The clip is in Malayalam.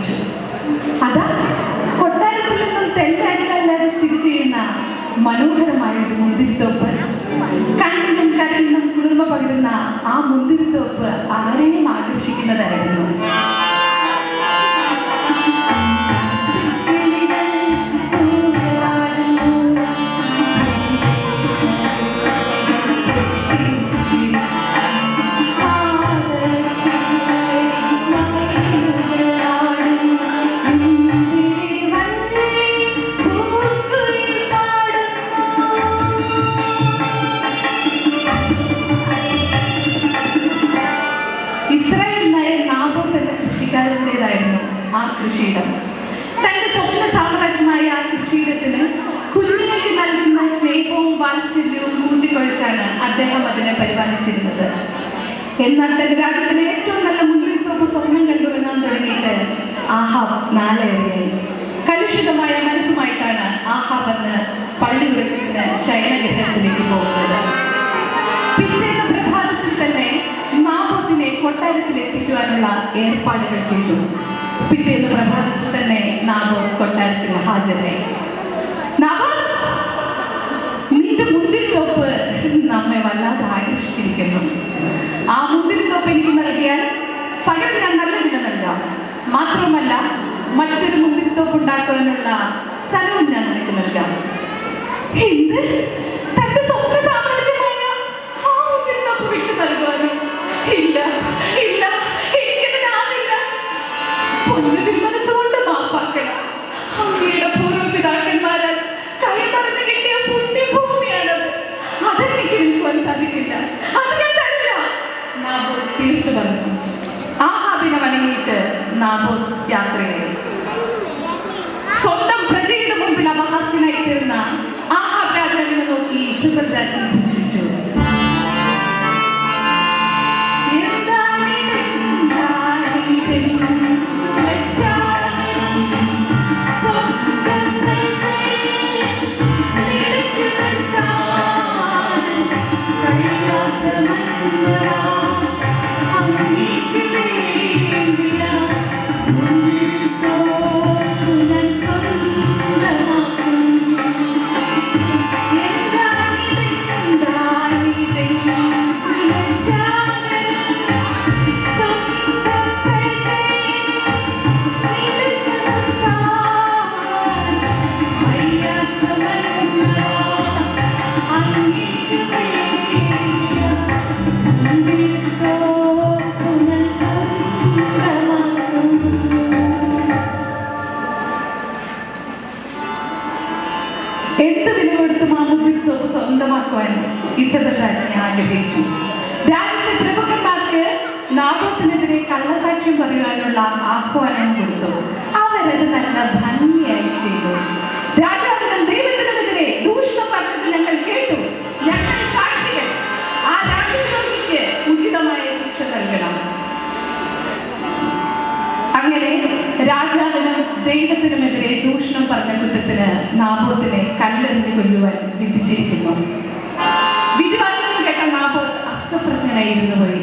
വായിച്ചു. അതാ കൊട്ടാരത്തിൽ നിന്നും തെല്ലടികളല്ലാതെ സ്ഥിതി ചെയ്യുന്ന മനോഹരമായ ഒരു മുന്തിരിത്തോപ്പ്. കണ്ണിനും കരളിനും കുളിർമ പകരുന്ന ആ മുന്തിരിത്തോപ്പ് ആരെയും ആകർഷിക്കുന്നതായിരുന്നു. ആ കൃഷിയിടം തന്റെ സ്വപ്ന സാമ്രാജ്യമായ ആ കൃഷിയിടത്തിന് കുഞ്ഞുങ്ങൾക്ക് നൽകുന്ന സ്നേഹവും വാത്സല്യവും കൂട്ടിക്കൊഴിച്ചാണ് അദ്ദേഹം അതിനെ പരിപാലിച്ചിരുന്നത്. എന്നാൽ തന്റെ രാജ്യത്തിലെ ഏറ്റവും നല്ല മുന്തിരിത്തോപ്പ് സ്വപ്നം കണ്ടുവരാൻ തുടങ്ങിയിട്ട് ആഹാബ് നാളേറെയായി. കലുഷിതമായ മനസ്സുമായിട്ടാണ് ആഹാബ് അന്ന് പള്ളിയുറപ്പിന് ശയനഗ്രഹത്തിലേക്ക് പോകുന്നത്. പിറ്റേന്ന് പ്രഭാതത്തിൽ തന്നെ നാബോത്തിനെ കൊട്ടാരത്തിൽ എത്തിക്കുവാനുള്ള ഏർപ്പാടുകൾ ചെയ്തു. പിറ്റേന്ന് പ്രഭാതത്തിൽ തന്നെ നാബോത്ത് കൊട്ടാരത്തിൽ ഹാജരായി. നാബോത്ത്, നിന്റെ മുന്തിരിത്തോപ്പ് നമ്മെ വല്ലാതെ ആകർഷിച്ചിരിക്കുന്നു. ആ മുന്തിരിത്തോപ്പ് എനിക്ക് നൽകിയാൽ പകരം ഞാൻ നല്ല വില നൽകാം. മാത്രമല്ല മറ്റൊരു മുന്തിരിത്തോപ്പ് ഉണ്ടാക്കുവാനുള്ള സ്ഥലവും ഞാൻ നിനക്ക് നൽകാം. എന്ത്? തന്റെ സ്വപ്ന സാമ്രാജ്യമായ ആ മുന്തിരിത്തോപ്പ് വിട്ടു നൽകുവാനോ? ഇല്ല ഇല്ല, എനിക്കതിനാവില്ല. പൊന്നതിൽ മനസ്സുകൊണ്ട് മാപ്പാക്കണം. അങ്ങയുടെ പൂർവ്വപിതാക്കന്മാരാൽ കൈമറന്ന് കിട്ടിയ പുണ്യഭൂമിയാണത്. അതെനിക്ക് വിൽക്കുവാൻ സാധിക്കില്ല. അത് ഞാൻ തരില്ല. നാബോത്ത് തീർത്തു പറഞ്ഞു. ആഹാബിനെ വണങ്ങിയിട്ട് നാബോത്ത് യാത്രയായി. സ്വന്തം പ്രജയുടെ മുമ്പിൽ അപഹാസ്യനായി തീർന്ന ആഹാബ് രാജാവിനെ നോക്കി ഇസബൽ രാജ്ഞി പുച്ഛിച്ചു. എന്ത് വില കൊടുത്തും ആ മുന്തിരിത്തോപ്പ് സ്വന്തമാക്കുവാൻ ഇസബൽ രാജ്ഞി ആഗ്രഹിച്ചു. രാജ്യത്തെ പ്രമുഖന്മാർക്ക് നാബോത്തിനെതിരെ കള്ളസാക്ഷ്യം പറയുവാനുള്ള ആഹ്വാനം കൊടുത്തു. അവരത് നല്ല ഭംഗിയായി ചെയ്തു. രാജാവിനും ദൈവത്തിനുമെതിരെ ദൂഷണം പറഞ്ഞത് ഞങ്ങൾ കേട്ടു. ഞങ്ങൾ സാക്ഷികൾ. ആ രാജ്യദ്രോഹിക്ക് ഉചിതമായ ശിക്ഷ നൽകണം. അങ്ങനെ രാജാവിനും ദൈവത്തിനുമെതിരെ ദൂഷണം പറഞ്ഞ കുറ്റത്തിന് നാബോത്തിനെ കല്ലെറിഞ്ഞ് കൊല്ലുവാൻ വിധിച്ചിരിക്കുന്നു. വിധിവാചകം കേട്ട നാബോത്ത് അസ്തപ്രജ്ഞനായിരുന്നു പോയി.